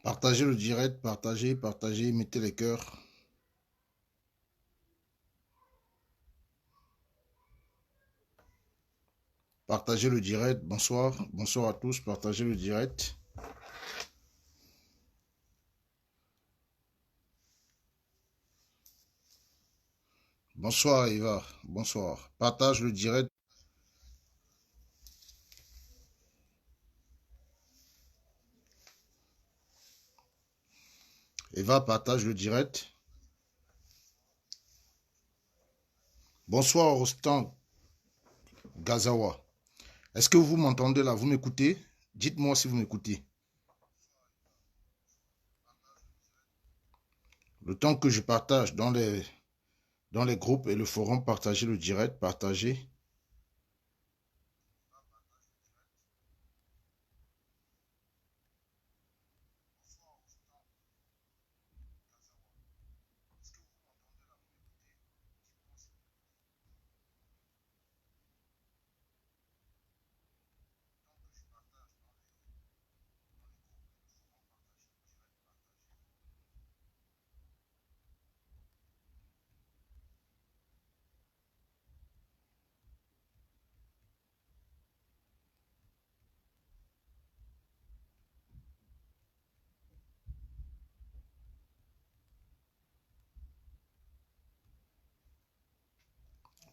Partagez le direct, partagez, mettez les cœurs. Partagez le direct, bonsoir à tous, partagez le direct. Bonsoir Eva, bonsoir. Partage le direct. Eva, partage le direct. Bonsoir Rostand Gazawa. Est-ce que vous m'entendez là? Vous m'écoutez? Dites-moi si vous m'écoutez. Le temps que je partage dans les groupes et le forum, partagez le direct, partagez.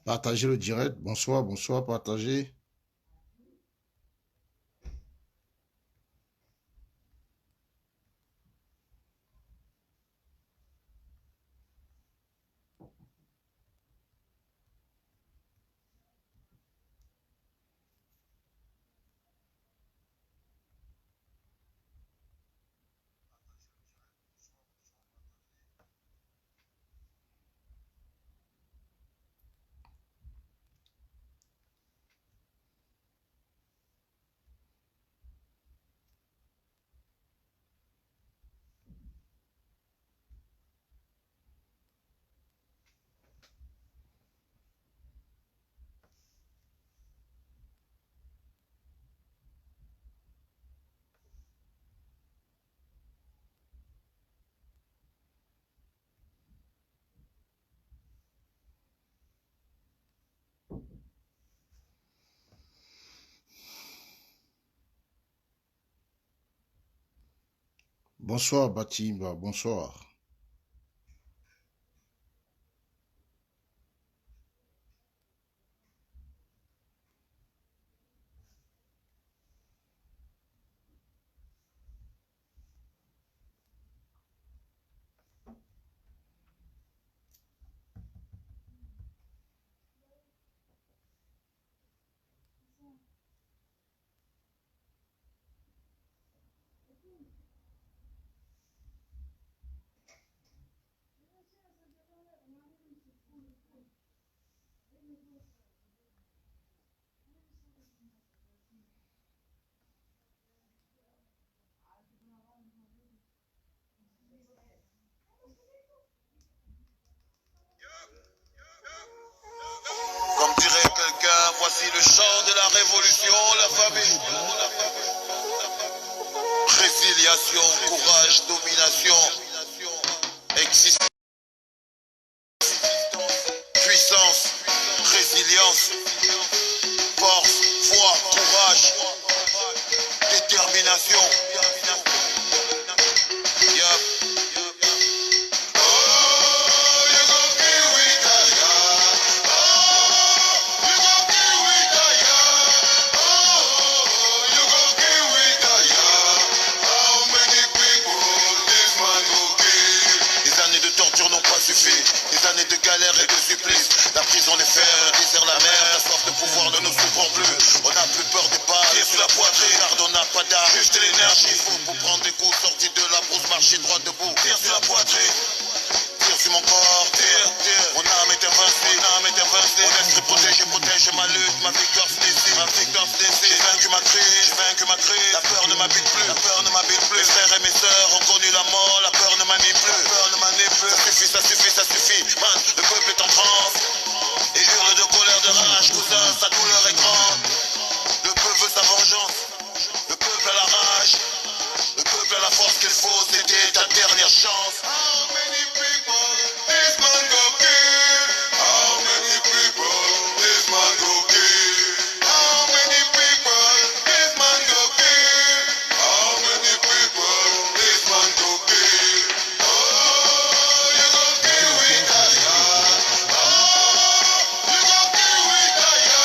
Partagez le direct. Bonsoir, bonsoir, partagez. Bonsoir Batimba, bonsoir. Comme dirait quelqu'un, voici le chant de la révolution, la famille. Résiliation, courage, domination, existence, puissance, résilience, force, foi, courage, détermination. Yup. Des années de galère et de supplice, la prison, les fers, le désert, la mer, la soif de pouvoir ne nous souffrons plus. On n'a plus peur des balles, tire sur la poitrine, car on n'a pas d'armes, juste l'énergie. Faut pour prendre des coups, sortis de la brousse, marcher droit debout, tire sur la poitrine. Tire sur mon corps, tire. Mon âme est invincible, mon esprit protège ma lutte, ma victoire se décide, J'ai vaincu ma crise, la peur ne m'habite plus, Mes frères et mes sœurs ont connu la mort, la peur ne m'anime plus, Ça suffit, man, le peuple est en transe, et hurle de colère, de rage, cousin, sa douleur est grande. Le peuple veut sa vengeance, le peuple a la rage, le peuple a la force qu'il faut. chance. How many people this man go kill? How many people this man go kill? How many people this man go kill? How many people this man go kill? Oh, you go kill with Aya. Oh, you go kill with Aya.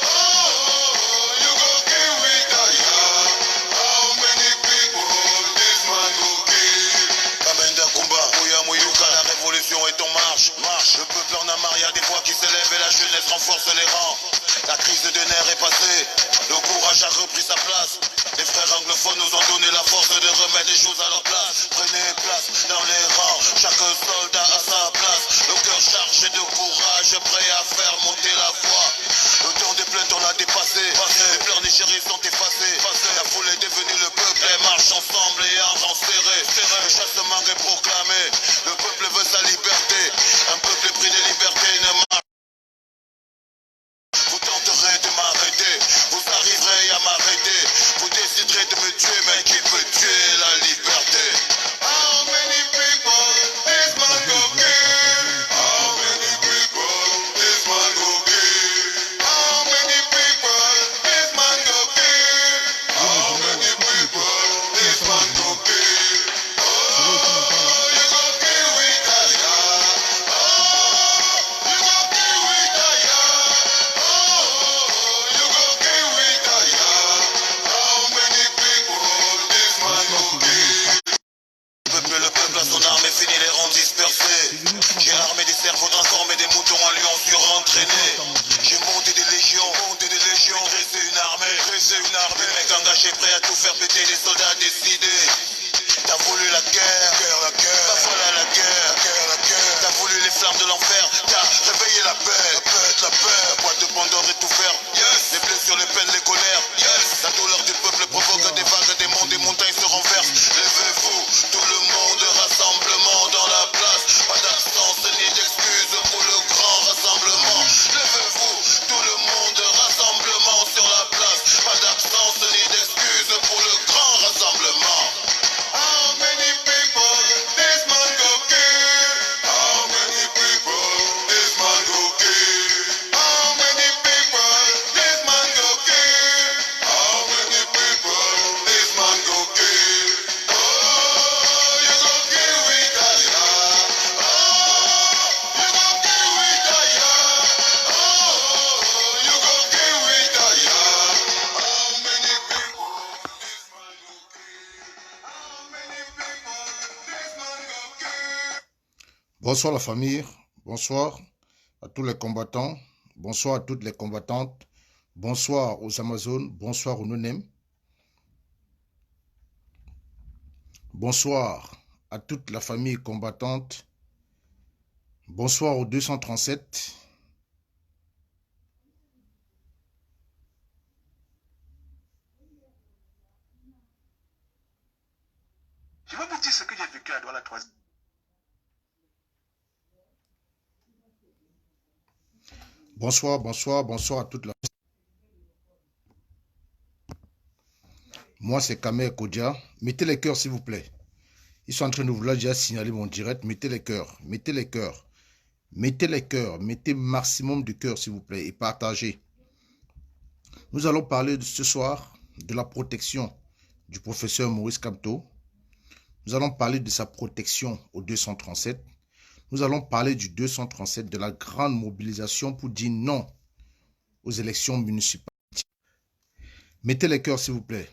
Oh, you go kill with Aya. How many people this man go kill? Kamenda Kumba, Mouya Mouyouka, la révolution est en marche. Le peuple en a marre, y a des voix qui s'élèvent et la jeunesse renforce les rangs. La crise de nerfs est passée, le courage a repris sa place. Les frères anglophones nous ont donné la force de remettre les choses à leur place. Prenez place dans les rangs, chaque soldat a sa place. Le cœur chargé de courage, prêt à faire monter la voix. Le temps des plaintes on l'a dépassé. Les pleurs nigériens sont effacés. La foule est devenue le peuple, elle marche ensemble et en rang serré. Le chassement est proclamé, le peuple veut sa liberté. Un peuple pris de liberté ne marche. Vous tenterez de m'arrêter, vous arriverez à m'arrêter. Vous déciderez de me tuer, mais qui peut tuer la liberté? How many people this man go kill? How many people this man go kill? How many people this man go kill? How many people this man go kill? Oh, you go kill with Aya. Oh, you go kill with Aya. Oh, you go kill with Aya. How many people this man go kill? Le peuple a son arme et finit les rangs dispersés. J'ai armé des cerveaux, transformé des moutons en lions surentraînés. J'ai monté des légions, dressé une armée. Des mecs engagés, prêts à tout faire péter, des soldats décidés. T'as voulu la guerre, bah voilà la guerre. T'as voulu les flammes de l'enfer, t'as réveillé la paix. La boîte de Pandore est tout faire. Les blessures, les peines, les colères. La douleur du peuple provoque des vagues, des monts, des montagnes se renversent. Levez-vous, tout le monde, rassemblement dans la place. Pas d'absence ni d'excuses pour le grand rassemblement. Levez-vous, tout le monde, rassemblement sur la place. Pas d'absence ni d'excuses pour le grand rassemblement. How many people this man go kill? How many people this man go kill? How many people this man go kill? How many people this man go kill? Oh, you go kill with Aya. Oh, you go kill with Aya. Oh, you go kill with Aya. How many people this man go kill? How many people this man go kill? Bonsoir la famille, bonsoir à tous les combattants, bonsoir à toutes les combattantes, bonsoir aux Amazones, bonsoir aux Nonem, bonsoir à toute la famille combattante, bonsoir aux 237, Je vais vous dire ce que j'ai vécu à Douala 3. bonsoir à toute la... Moi c'est Kamer Kodia, mettez les cœurs s'il vous plaît. Ils sont en train de vouloir déjà signaler mon direct, mettez les cœurs, mettez les cœurs, mettez les cœurs, mettez maximum de cœurs s'il vous plaît et partagez. Nous allons parler ce soir de la protection du professeur Maurice Kamto. Nous allons parler de sa protection au 237. Nous allons parler du 237, de la grande mobilisation pour dire non aux élections municipales. Mettez les cœurs, s'il vous plaît.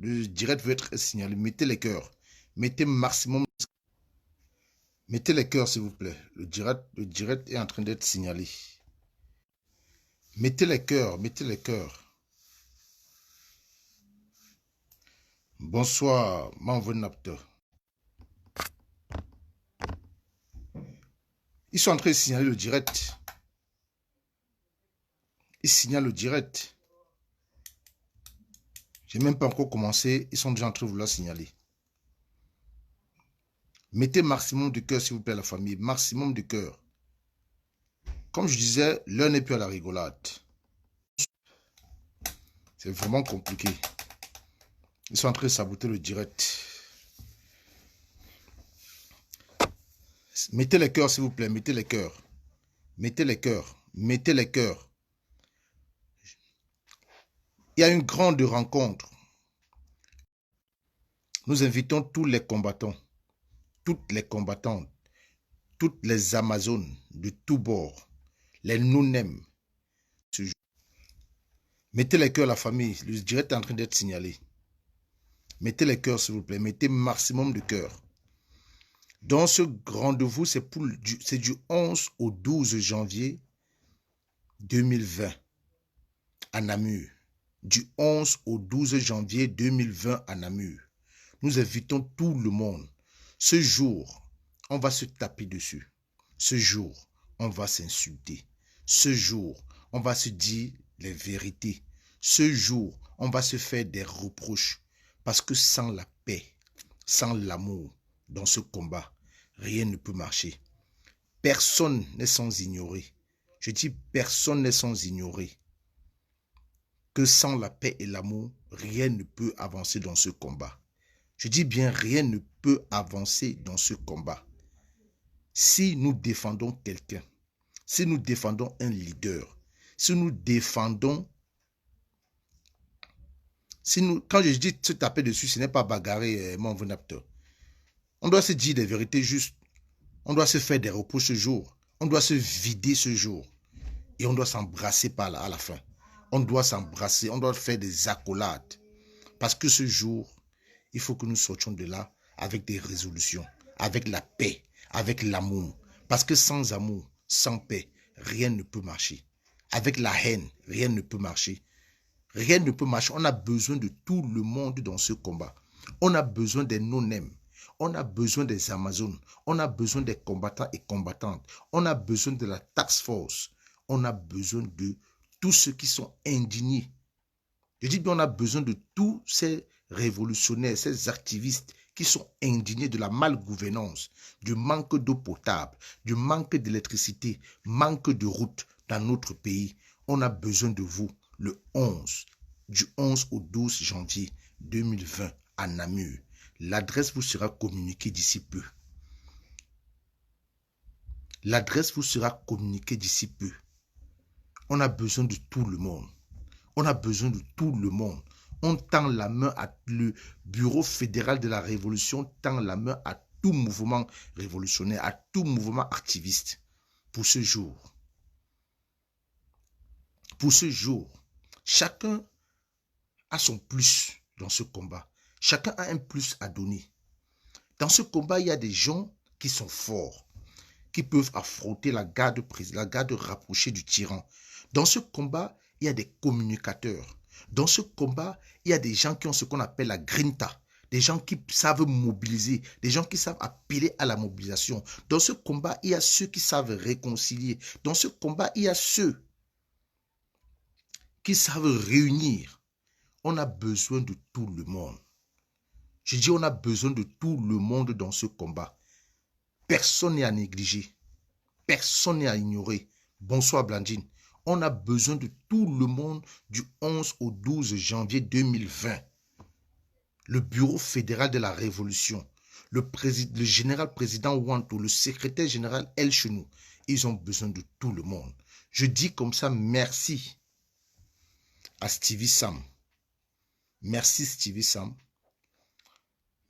Le direct veut être signalé. Mettez les cœurs. Mettez maximum. Mettez les cœurs, s'il vous plaît. Le direct est en train d'être signalé. Mettez les cœurs, mettez les cœurs. Bonsoir, Manvenapte. Ils sont en train de signaler le direct. Ils signalent le direct. Je n'ai même pas encore commencé. Ils sont déjà en train de vouloir signaler. Mettez maximum de cœur, s'il vous plaît, la famille. Maximum de cœur. Comme je disais, l'heure n'est plus à la rigolade. C'est vraiment compliqué. Ils sont en train de saboter le direct. Mettez les cœurs, s'il vous plaît. Mettez les cœurs. Mettez les cœurs. Mettez les cœurs. Il y a une grande rencontre. Nous invitons tous les combattants, toutes les combattantes, toutes les Amazones de tous bords, les Nounem. Mettez les cœurs, la famille. Le direct est en train d'être signalé. Mettez les cœurs, s'il vous plaît. Mettez maximum de cœurs. Dans ce rendez-vous, c'est du 11 au 12 janvier 2020 à Namur. Du 11 au 12 janvier 2020 à Namur. Nous invitons tout le monde. Ce jour, on va se taper dessus. Ce jour, on va s'insulter. Ce jour, on va se dire les vérités. Ce jour, on va se faire des reproches. Parce que sans la paix, sans l'amour dans ce combat, rien ne peut marcher. Personne n'est sans ignorer. Je dis personne n'est sans ignorer que sans la paix et l'amour, rien ne peut avancer dans ce combat. Je dis bien rien ne peut avancer dans ce combat. Si nous défendons quelqu'un, si nous défendons un leader, si nous défendons... quand je dis se taper dessus, ce n'est pas bagarrer mon vénapteur. On doit se dire des vérités justes. On doit se faire des reproches ce jour. On doit se vider ce jour. Et on doit s'embrasser à la fin. On doit s'embrasser. On doit faire des accolades. Parce que ce jour, il faut que nous sortions de là avec des résolutions, avec la paix, avec l'amour. Parce que sans amour, sans paix, rien ne peut marcher. Avec la haine, rien ne peut marcher. Rien ne peut marcher. On a besoin de tout le monde dans ce combat. On a besoin des non-nèmes. On a besoin des Amazones. On a besoin des combattants et combattantes. On a besoin de la task force. On a besoin de tous ceux qui sont indignés. Je dis bien, on a besoin de tous ces révolutionnaires, ces activistes qui sont indignés de la malgouvernance, du manque d'eau potable, du manque d'électricité, manque de routes dans notre pays. On a besoin de vous du 11 au 12 janvier 2020 à Namur. L'adresse vous sera communiquée d'ici peu. L'adresse vous sera communiquée d'ici peu. On a besoin de tout le monde. On a besoin de tout le monde. On tend la main à le Bureau fédéral de la Révolution, tend la main à tout mouvement révolutionnaire, à tout mouvement activiste pour ce jour. Pour ce jour, chacun a son plus dans ce combat. Chacun a un plus à donner. Dans ce combat, il y a des gens qui sont forts, qui peuvent affronter la garde rapprochée du tyran. Dans ce combat, il y a des communicateurs. Dans ce combat, il y a des gens qui ont ce qu'on appelle la grinta, des gens qui savent mobiliser, des gens qui savent appeler à la mobilisation. Dans ce combat, il y a ceux qui savent réconcilier. Dans ce combat, il y a ceux qui savent réunir. On a besoin de tout le monde. Je dis on a besoin de tout le monde dans ce combat. Personne n'est à négliger. Personne n'est à ignorer. Bonsoir Blandine. On a besoin de tout le monde du 11 au 12 janvier 2020. Le Bureau fédéral de la Révolution, le général président Wanto, le secrétaire général El Chenou, ils ont besoin de tout le monde. Je dis comme ça merci à Stevie Sam. Merci Stevie Sam.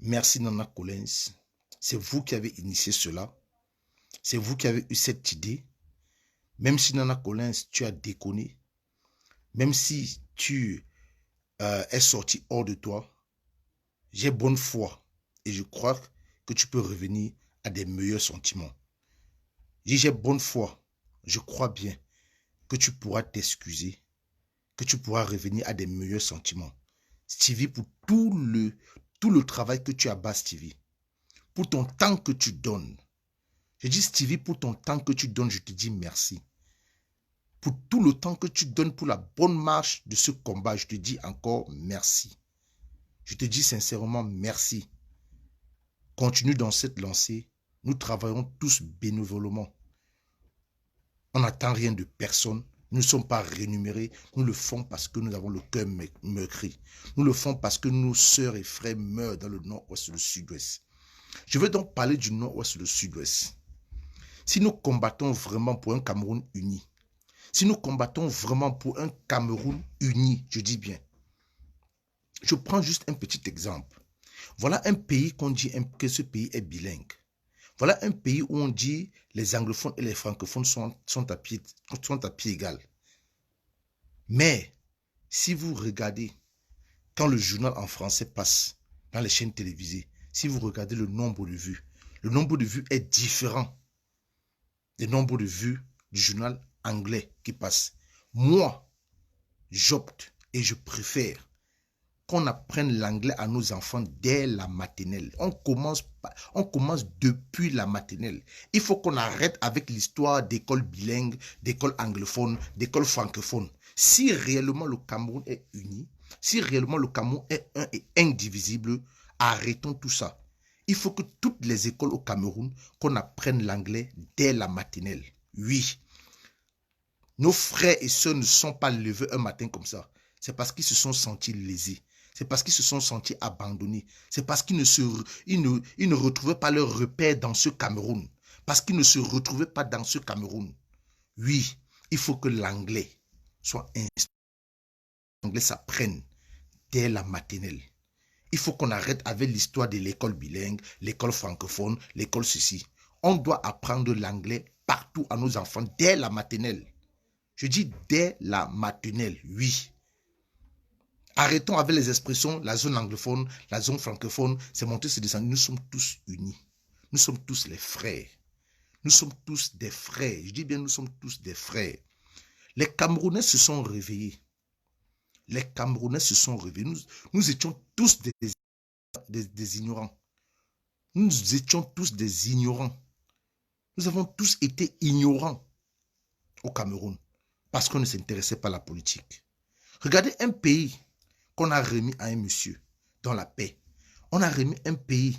Merci Nana Collins. C'est vous qui avez initié cela. C'est vous qui avez eu cette idée. Même si Nana Collins, tu as déconné. Même si tu es sorti hors de toi. J'ai bonne foi. Et je crois que tu peux revenir à des meilleurs sentiments. J'ai bonne foi. Je crois bien que tu pourras t'excuser. Que tu pourras revenir à des meilleurs sentiments. Stevie, pour tout le travail que tu as bas, Stevie. Pour ton temps que tu donnes. Je dis Stevie, pour ton temps que tu donnes, je te dis merci. Pour tout le temps que tu donnes pour la bonne marche de ce combat, je te dis encore merci. Je te dis sincèrement merci. Continue dans cette lancée. Nous travaillons tous bénévolement. On n'attend rien de personne. Nous ne sommes pas rémunérés. Nous le faisons parce que nous avons le cœur meurtri. Nous le faisons parce que nos sœurs et frères meurent dans le nord-ouest et le sud-ouest. Je veux donc parler du nord-ouest et le sud-ouest. Si nous combattons vraiment pour un Cameroun uni, si nous combattons vraiment pour un Cameroun uni, je dis bien, je prends juste un petit exemple. Voilà un pays qu'on dit que ce pays est bilingue. Voilà un pays où on dit les anglophones et les francophones sont à pied égal. Mais si vous regardez, quand le journal en français passe dans les chaînes télévisées, si vous regardez le nombre de vues est différent des nombres de vues du journal anglais qui passe. Moi, j'opte et je préfère qu'on apprenne l'anglais à nos enfants dès la maternelle. On commence depuis la maternelle. Il faut qu'on arrête avec l'histoire d'école bilingue, d'école anglophone, d'école francophone. Si réellement le Cameroun est uni, si réellement le Cameroun est un et indivisible, arrêtons tout ça. Il faut que toutes les écoles au Cameroun, qu'on apprenne l'anglais dès la maternelle. Oui. Nos frères et sœurs ne sont pas levés un matin comme ça. C'est parce qu'ils se sont sentis lésés. C'est parce qu'ils se sont sentis abandonnés. C'est parce qu'ils ne retrouvaient pas leur repère dans ce Cameroun. Parce qu'ils ne se retrouvaient pas dans ce Cameroun. Oui, il faut que l'anglais soit installé. L'anglais s'apprenne dès la maternelle. Il faut qu'on arrête avec l'histoire de l'école bilingue, l'école francophone, l'école ceci. On doit apprendre l'anglais partout à nos enfants dès la maternelle. Je dis dès la maternelle, oui. Arrêtons avec les expressions, la zone anglophone, la zone francophone, c'est monter, c'est descendre. Nous sommes tous unis. Nous sommes tous les frères. Nous sommes tous des frères. Je dis bien, nous sommes tous des frères. Les Camerounais se sont réveillés. Les Camerounais se sont réveillés. Nous étions tous des ignorants. Nous étions tous des ignorants. Nous avons tous été ignorants au Cameroun parce qu'on ne s'intéressait pas à la politique. Regardez un pays qu'on a remis à un monsieur dans la paix. On a remis un pays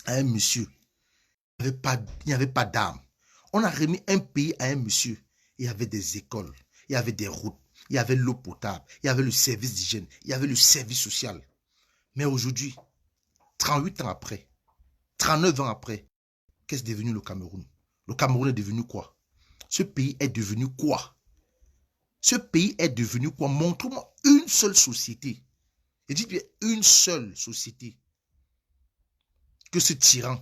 à un monsieur. Il n'y avait pas d'armes. On a remis un pays à un monsieur. Il y avait des écoles, il y avait des routes, il y avait l'eau potable, il y avait le service d'hygiène, il y avait le service social. Mais aujourd'hui, 38 ans après, 39 ans après, qu'est-ce devenu le Cameroun? Le Cameroun est devenu quoi? Ce pays est devenu quoi? Ce pays est devenu quoi? Montre-moi une seule société. Et dites bien une seule société que ce tyran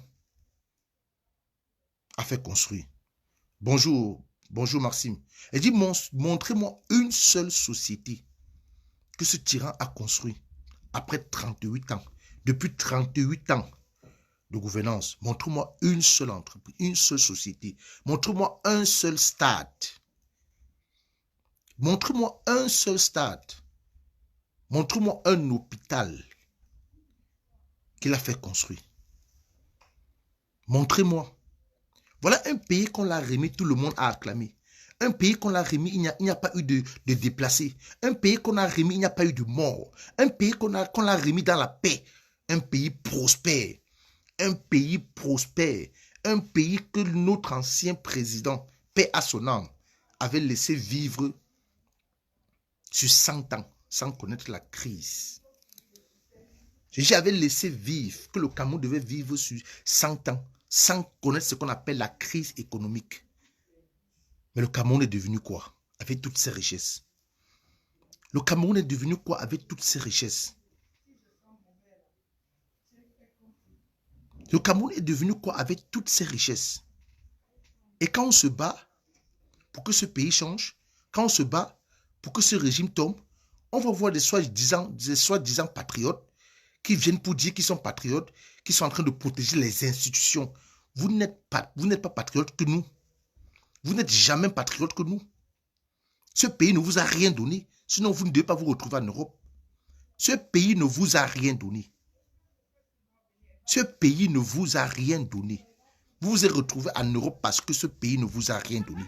a fait construire. Bonjour Maxime. Et dit, montrez-moi une seule société que ce tyran a construit après 38 ans. Depuis 38 ans de gouvernance, montrez-moi une seule entreprise, une seule société. Montrez-moi un seul stade. Montrez-moi un seul stade. Montrez-moi un hôpital qu'il a fait construire. Montrez-moi. Voilà un pays qu'on l'a remis, tout le monde a acclamé. Un pays qu'on l'a remis, il n'y a pas eu de déplacés. Un pays qu'on a remis, il n'y a pas eu de mort. Un pays qu'on l'a remis dans la paix. Un pays prospère. Un pays prospère. Un pays que notre ancien président, paix à son âme, avait laissé vivre sur 100 ans sans connaître la crise. J'avais laissé vivre, que le Cameroun devait vivre sur 100 ans sans connaître ce qu'on appelle la crise économique. Mais le Cameroun est devenu quoi avec toutes ces richesses? Le Cameroun est devenu quoi avec toutes ces richesses? Le Cameroun est devenu quoi avec toutes ces richesses? Et quand on se bat pour que ce pays change, quand on se bat pour que ce régime tombe, on va voir des soi-disant patriotes qui viennent pour dire qu'ils sont patriotes, qui sont en train de protéger les institutions. Vous n'êtes pas patriote que nous. Vous n'êtes jamais patriote que nous. Ce pays ne vous a rien donné. Sinon, vous ne devez pas vous retrouver en Europe. Ce pays ne vous a rien donné. Ce pays ne vous a rien donné. Vous vous êtes retrouvé en Europe parce que ce pays ne vous a rien donné.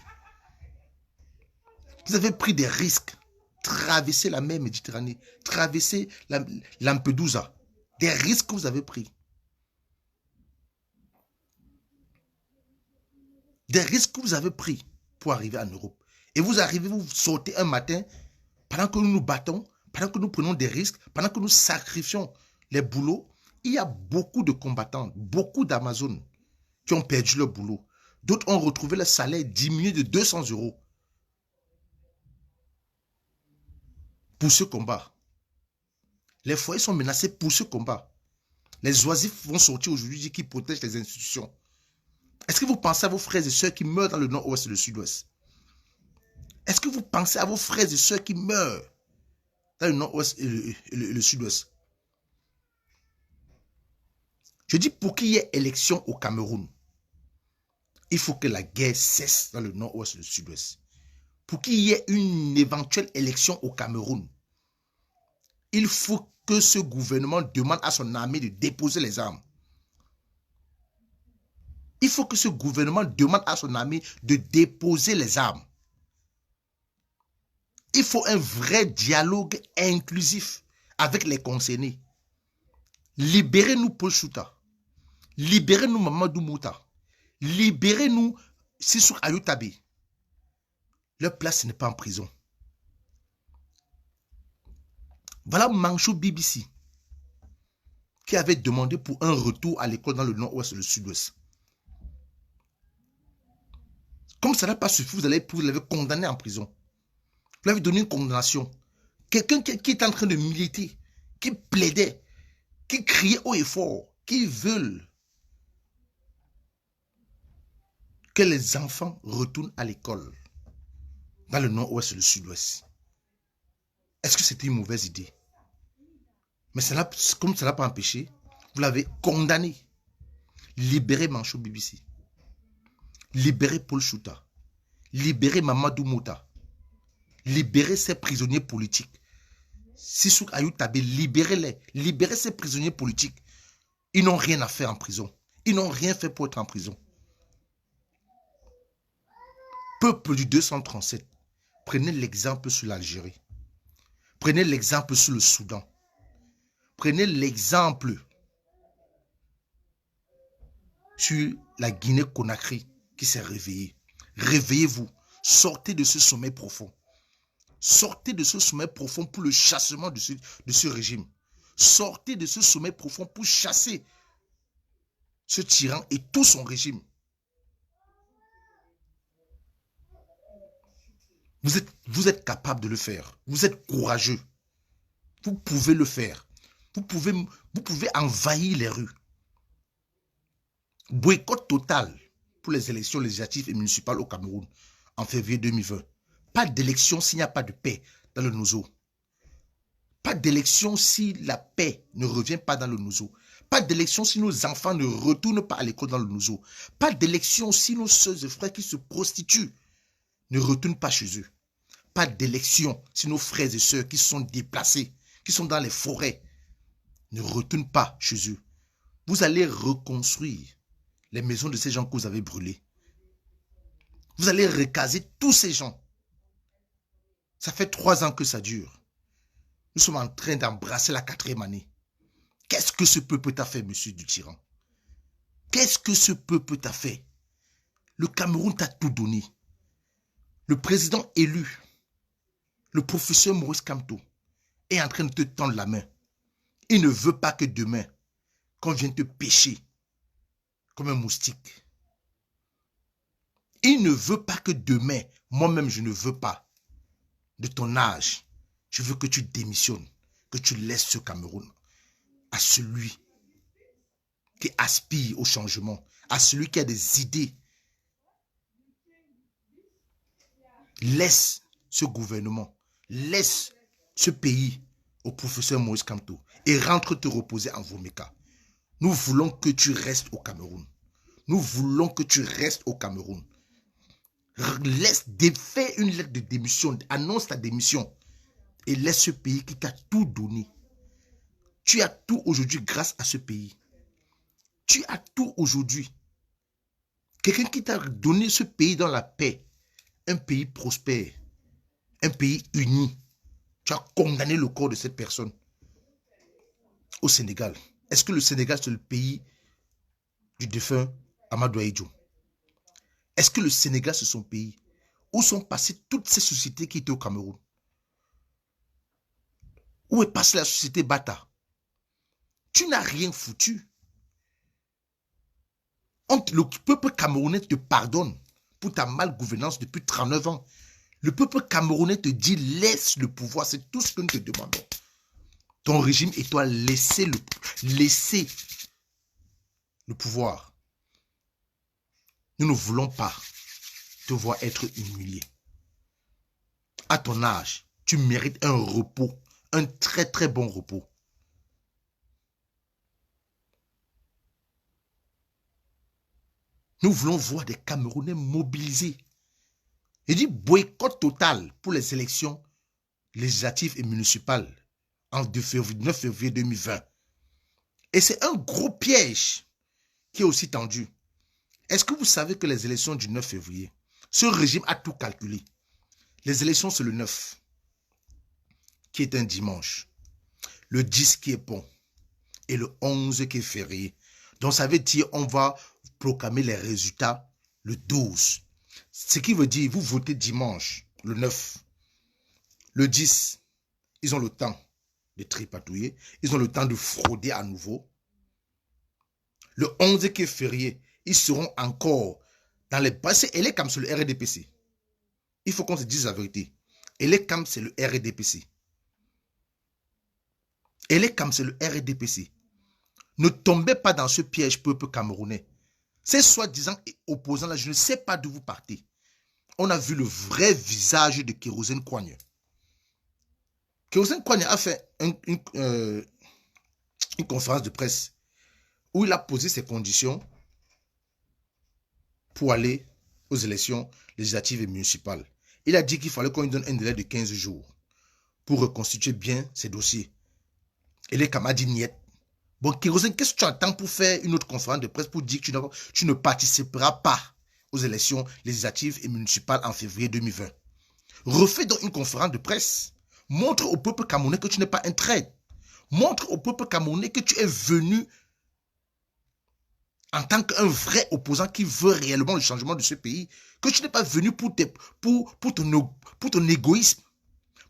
Vous avez pris des risques. Traverser la mer Méditerranée. Traverser Lampedusa. Des risques que vous avez pris. Des risques que vous avez pris pour arriver en Europe. Et vous arrivez, vous sautez un matin, pendant que nous nous battons, pendant que nous prenons des risques, pendant que nous sacrifions les boulots, il y a beaucoup de combattants, beaucoup d'Amazones qui ont perdu leur boulot. D'autres ont retrouvé le salaire diminué de 200 euros pour ce combat. Les foyers sont menacés pour ce combat. Les oisifs vont sortir aujourd'hui dire qu'ils protègent les institutions. Est-ce que vous pensez à vos frères et sœurs qui meurent dans le nord-ouest et le sud-ouest? Est-ce que vous pensez à vos frères et sœurs qui meurent dans le nord-ouest et le sud-ouest? Je dis pour qu'il y ait élection au Cameroun, il faut que la guerre cesse dans le nord-ouest et le sud-ouest. Pour qu'il y ait une éventuelle élection au Cameroun, il faut que ce gouvernement demande à son armée de déposer les armes. Il faut que ce gouvernement demande à son armée de déposer les armes. Il faut un vrai dialogue inclusif avec les concernés. Libérez-nous Paul Chouta. Libérez-nous Mamadou Mouta. Libérez-nous Sissou Ayou-Tabe. Leur place n'est pas en prison. Voilà Manchou BBC qui avait demandé pour un retour à l'école dans le nord-ouest et le sud-ouest. Comme ça n'a pas suffi, vous l'avez condamné en prison. Vous lui avez donné une condamnation. Quelqu'un qui est en train de militer, qui plaidait, qui criait haut et fort, qui veulent que les enfants retournent à l'école dans le nord-ouest et le sud-ouest. Est-ce que c'était une mauvaise idée? Mais comme ça n'a pas empêché, vous l'avez condamné. Libérez Manchou BBC. Libérez Paul Chouta. Libérez Mamadou Mouta. Libérez ces prisonniers politiques. Sissou Ayou-Tabe, libérez-les. Libérez ces prisonniers politiques. Ils n'ont rien à faire en prison. Ils n'ont rien fait pour être en prison. Peuple du 237, prenez l'exemple sur l'Algérie. Prenez l'exemple sur le Soudan. Prenez l'exemple sur la Guinée-Conakry qui s'est réveillée. Réveillez-vous. Sortez de ce sommeil profond. Sortez de ce sommeil profond pour le chassement de ce régime. Sortez de ce sommeil profond pour chasser ce tyran et tout son régime. Vous êtes capable de le faire. Vous êtes courageux. Vous pouvez le faire. Vous pouvez envahir les rues. Boycott total pour les élections législatives et municipales au Cameroun en février 2020. Pas d'élection s'il n'y a pas de paix dans le Nozo. Pas d'élection si la paix ne revient pas dans le Nozo. Pas d'élection si nos enfants ne retournent pas à l'école dans le Nozo. Pas d'élection si nos sœurs et frères qui se prostituent ne retournent pas chez eux. Pas d'élection si nos frères et sœurs qui sont déplacés, qui sont dans les forêts, ne retournent pas chez eux. Vous allez reconstruire les maisons de ces gens que vous avez brûlés. Vous allez recaser tous ces gens. Ça fait 3 ans que ça dure. Nous sommes en train d'embrasser la 4e année. Qu'est-ce que ce peuple t'a fait, monsieur du tyran? Qu'est-ce que ce peuple t'a fait? Le Cameroun t'a tout donné. Le président élu, le professeur Maurice Kamto, est en train de te tendre la main. Il ne veut pas que demain, qu'on vienne te pêcher comme un moustique. Il ne veut pas que demain, moi-même je ne veux pas, de ton âge, je veux que tu démissionnes, que tu laisses ce Cameroun à celui qui aspire au changement, à celui qui a des idées. Laisse ce gouvernement, laisse ce pays au professeur Maurice Kamto et rentre te reposer en Vomeka. Nous voulons que tu restes au Cameroun. Nous voulons que tu restes au Cameroun. Fais une lettre de démission, annonce ta démission et laisse ce pays qui t'a tout donné. Tu as tout aujourd'hui grâce à ce pays. Tu as tout aujourd'hui. Quelqu'un qui t'a donné ce pays dans la paix, un pays prospère, un pays uni. Tu as condamné le corps de cette personne au Sénégal. Est-ce que le Sénégal, c'est le pays du défunt Amadou Ahidjo? Est-ce que le Sénégal, c'est son pays où sont passées toutes ces sociétés qui étaient au Cameroun? Où est passée la société Bata? Tu n'as rien foutu. Le peuple camerounais te pardonne pour ta malgouvernance depuis 39 ans. Le peuple camerounais te dit laisse le pouvoir. C'est tout ce que nous te demandons. Ton régime et toi, laissez le pouvoir. Nous ne voulons pas te voir être humilié. À ton âge, tu mérites un repos, un très très bon repos. Nous voulons voir des Camerounais mobilisés. Il dit boycott total pour les élections législatives et municipales en 9 février 2020. Et c'est un gros piège qui est aussi tendu. Est-ce que vous savez que les élections du 9 février, ce régime a tout calculé. Les élections, c'est le 9, qui est un dimanche. Le 10 qui est bon. Et le 11 qui est férié. Donc ça veut dire on va proclamer les résultats le 12. Ce qui veut dire, vous votez dimanche, le 9. Le 10, ils ont le temps de tripatouiller. Ils ont le temps de frauder à nouveau. Le 11 qui est férié, ils seront encore dans les bases. Elle est comme sur le RDPC. Il faut qu'on se dise la vérité. Elle est comme c'est le RDPC. Elle est comme c'est le RDPC. Ne tombez pas dans ce piège, peuple camerounais. Ces soi-disant opposants-là, je ne sais pas d'où vous partez. On a vu le vrai visage de Kérosène Kouagne. Kérosène Kouagne a fait une conférence de presse où il a posé ses conditions pour aller aux élections législatives et municipales. Il a dit qu'il fallait qu'on lui donne un délai de 15 jours pour reconstituer bien ses dossiers. Et les camarades disent niet. Bon, Kérosène, qu'est-ce que tu attends pour faire une autre conférence de presse pour dire que tu ne participeras pas aux élections législatives et municipales en février 2020? Refais donc une conférence de presse. Montre au peuple camerounais que tu n'es pas un traître. Montre au peuple camerounais que tu es venu en tant qu'un vrai opposant qui veut réellement le changement de ce pays, que tu n'es pas venu pour ton égoïsme.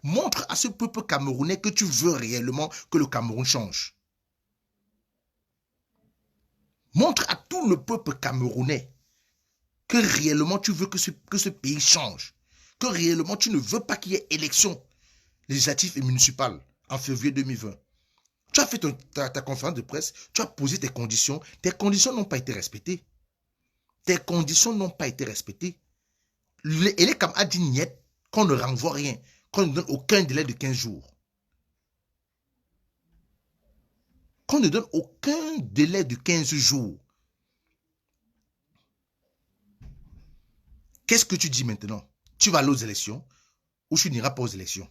Montre à ce peuple camerounais que tu veux réellement que le Cameroun change. Montre à tout le peuple camerounais que réellement tu veux que ce pays change. Que réellement tu ne veux pas qu'il y ait élection législative et municipale en février 2020. Tu as fait ta conférence de presse, tu as posé tes conditions n'ont pas été respectées. Tes conditions n'ont pas été respectées. Et les camarades disent niet, qu'on ne renvoie rien, qu'on ne donne aucun délai de 15 jours. Qu'on ne donne aucun délai de 15 jours. Qu'est-ce que tu dis maintenant? Tu vas aller aux élections ou tu n'iras pas aux élections?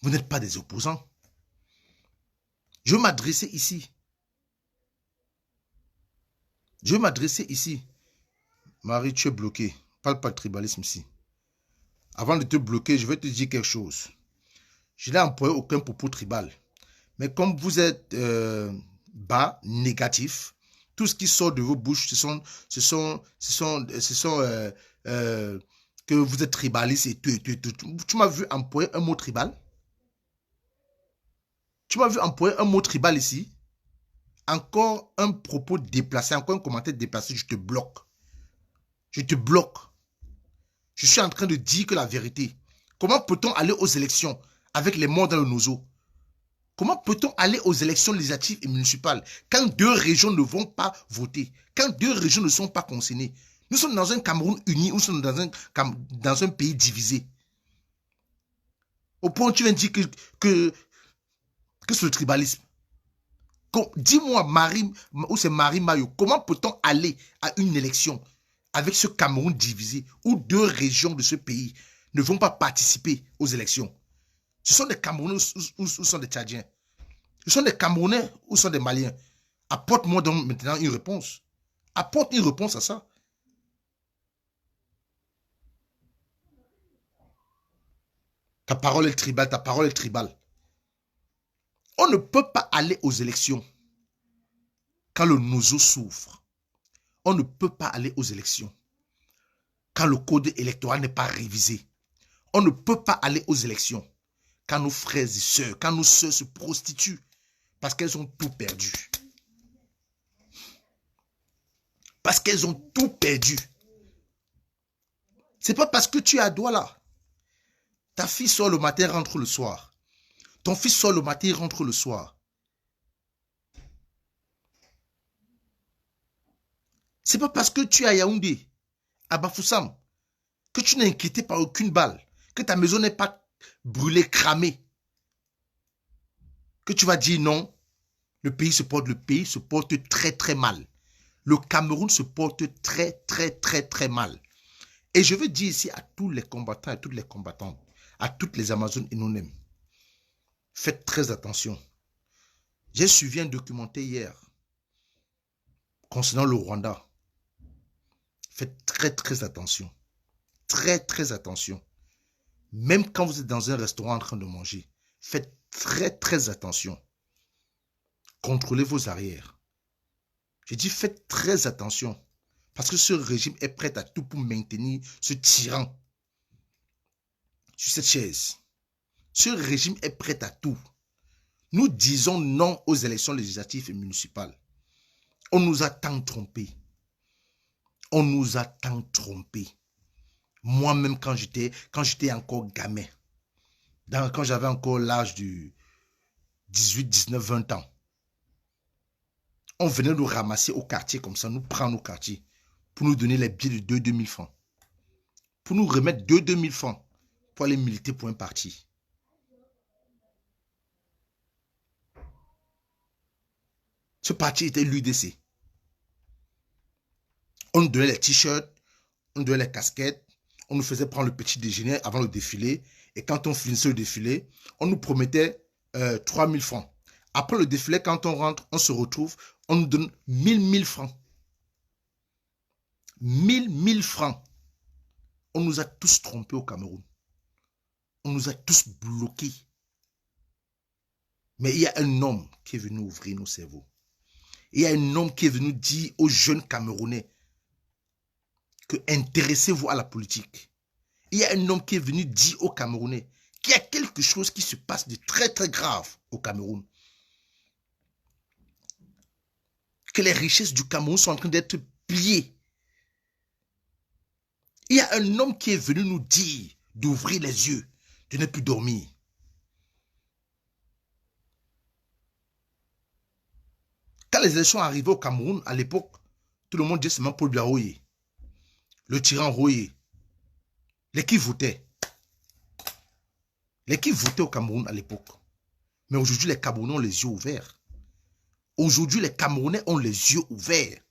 Vous n'êtes pas des opposants. Je veux m'adresser ici. Marie, tu es bloqué. Parle pas de tribalisme ici. Avant de te bloquer, je vais te dire quelque chose. Je n'ai employé aucun propos tribal. Mais comme vous êtes bas, négatif, tout ce qui sort de vos bouches, que vous êtes tribaliste et tout. Tu m'as vu employer un mot tribal? Tu m'as vu employer un mot tribal ici? Encore un propos déplacé, encore un commentaire déplacé, je te bloque. Je te bloque. Je suis en train de dire que la vérité. Comment peut-on aller aux élections avec les morts dans le nozo? Comment peut-on aller aux élections législatives et municipales quand 2 régions ne vont pas voter, quand 2 régions ne sont pas concernées? Nous sommes dans un Cameroun uni, nous sommes dans un pays divisé. Au point où tu viens de dire que c'est le tribalisme. Dis-moi, Marie, ou c'est Marie Mayo, comment peut-on aller à une élection avec ce Cameroun divisé où 2 régions de ce pays ne vont pas participer aux élections? Ce sont des Camerounais ou ce sont des Tchadiens? Ce sont des Camerounais ou ce sont des Maliens? Apporte-moi donc maintenant une réponse. Apporte une réponse à ça. Ta parole est tribale, ta parole est tribale. On ne peut pas aller aux élections quand le nozo souffre. On ne peut pas aller aux élections quand le code électoral n'est pas révisé. On ne peut pas aller aux élections quand nos frères et sœurs, quand nos sœurs se prostituent parce qu'elles ont tout perdu. Parce qu'elles ont tout perdu. C'est pas parce que tu es à Douala. Ta fille sort le matin, rentre le soir. Ton fils sort le matin, rentre le soir. C'est pas parce que tu es à Yaoundé, à Bafoussam, que tu n'es inquiété par aucune balle, que ta maison n'est pas brûlée, cramée, que tu vas dire non. Le pays se porte très très mal. Le Cameroun se porte très très très très mal. Et je veux dire ici à tous les combattants et toutes les combattantes, à toutes les Amazones et nous-mêmes, faites très attention. J'ai suivi un documentaire hier concernant le Rwanda. Faites très très attention. Très très attention. Même quand vous êtes dans un restaurant en train de manger, faites très très attention. Contrôlez vos arrières. Je dis faites très attention. Parce que ce régime est prêt à tout pour maintenir ce tyran sur cette chaise. Ce régime est prêt à tout. Nous disons non aux élections législatives et municipales. On nous a tant trompés. On nous a tant trompés. Moi-même, quand j'étais encore gamin, quand j'avais encore l'âge de 18, 19, 20 ans, on venait nous ramasser au quartier comme ça, nous prendre au quartier pour nous donner les billets de 2 000 francs. Pour nous remettre 2 000 francs pour aller militer pour un parti. Ce parti était l'UDC. On nous donnait les t-shirts, on nous donnait les casquettes, on nous faisait prendre le petit déjeuner avant le défilé. Et quand on finissait le défilé, on nous promettait 3 000 francs. Après le défilé, quand on rentre, on se retrouve, on nous donne 1 000 francs. 1 000 francs. On nous a tous trompés au Cameroun. On nous a tous bloqués. Mais il y a un homme qui est venu ouvrir nos cerveaux. Il y a un homme qui est venu dire aux jeunes Camerounais que intéressez-vous à la politique. Il y a un homme qui est venu dire aux Camerounais qu'il y a quelque chose qui se passe de très très grave au Cameroun. Que les richesses du Cameroun sont en train d'être pillées. Il y a un homme qui est venu nous dire d'ouvrir les yeux, de ne plus dormir. Quand les élections arrivaient au Cameroun, à l'époque, tout le monde disait seulement Paul Biya, le tyran Royer. Les qui votaient. Les qui votaient au Cameroun à l'époque. Mais aujourd'hui, les Camerounais ont les yeux ouverts. Aujourd'hui, les Camerounais ont les yeux ouverts.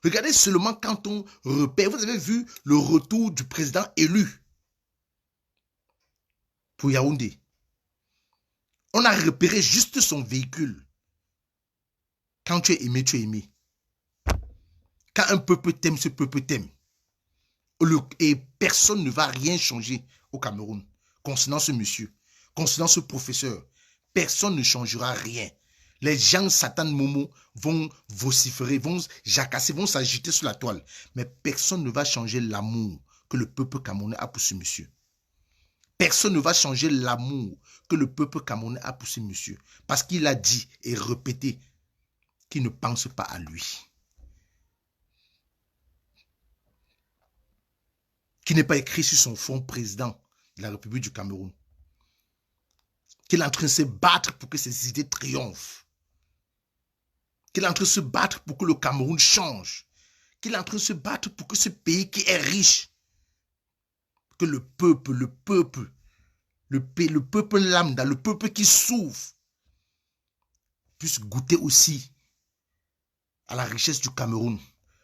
Regardez seulement quand on repère. Vous avez vu le retour du président élu pour Yaoundé. On a repéré juste son véhicule. Quand tu es aimé, tu es aimé. Quand un peuple t'aime, ce peuple t'aime. Et personne ne va rien changer au Cameroun concernant ce monsieur, concernant ce professeur. Personne ne changera rien. Les gens Satan Momo vont vociférer, vont jacasser, vont s'agiter sur la toile. Mais personne ne va changer l'amour que le peuple camerounais a pour ce monsieur. Personne ne va changer l'amour que le peuple camerounais a pour ce monsieur. Parce qu'il a dit et répété qu'il ne pense pas à lui. Qui n'est pas écrit sur son front président de la République du Cameroun. Qu'il est en train de se battre pour que ses idées triomphent. Qu'il est en train de se battre pour que le Cameroun change. Qu'il est en train de se battre pour que ce pays qui est riche, que le peuple lambda, le peuple qui souffre, puisse goûter aussi à la richesse du Cameroun.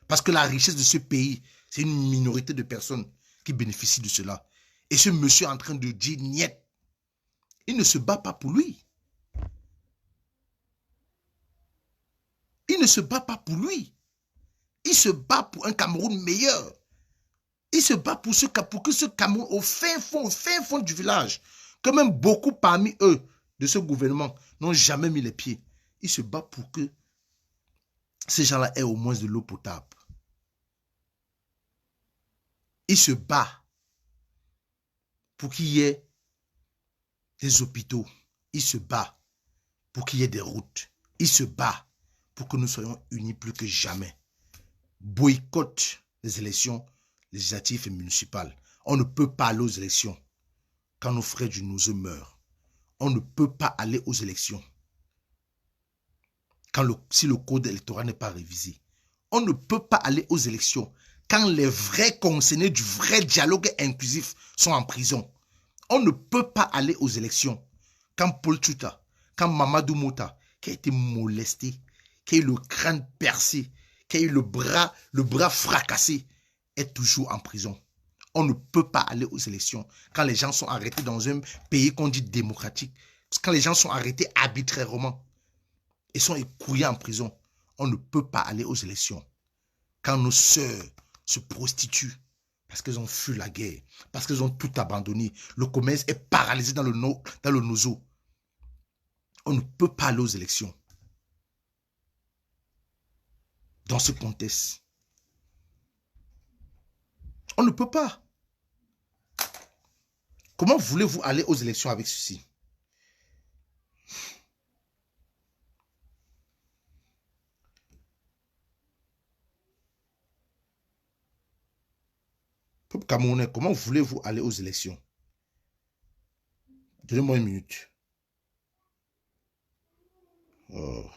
Parce que la richesse de ce pays, c'est une minorité de personnes qui bénéficient de cela. Et ce monsieur est en train de dire niet. Il ne se bat pas pour lui. Il ne se bat pas pour lui. Il se bat pour un Cameroun meilleur. Il se bat pour que ce Cameroun, au fin fond du village, que même beaucoup parmi eux, de ce gouvernement, n'ont jamais mis les pieds. Il se bat pour que ces gens-là aient au moins de l'eau potable. Il se bat pour qu'il y ait des hôpitaux. Il se bat pour qu'il y ait des routes. Il se bat pour que nous soyons unis plus que jamais. boycottent les élections législatives et municipales. On ne peut pas aller aux élections quand nos frères du Nozo meurent. On ne peut pas aller aux élections si le code électoral n'est pas révisé. On ne peut pas aller aux élections quand les vrais concernés du vrai dialogue inclusif sont en prison. On ne peut pas aller aux élections quand Paul Tchouta, quand Mamadou Mouta, qui a été molesté, qui a eu le crâne percé, qui a eu le bras fracassé, est toujours en prison. On ne peut pas aller aux élections quand les gens sont arrêtés dans un pays qu'on dit démocratique, quand les gens sont arrêtés arbitrairement et sont écrouillés en prison. On ne peut pas aller aux élections quand nos sœurs se prostituent parce qu'elles ont fui la guerre, parce qu'elles ont tout abandonné. Le commerce est paralysé dans le Nozo. On ne peut pas aller aux élections dans ce contexte. On ne peut pas. Comment voulez-vous aller aux élections avec ceci? Peuple camerounais, comment voulez-vous aller aux élections? Donnez-moi une minute. Oh.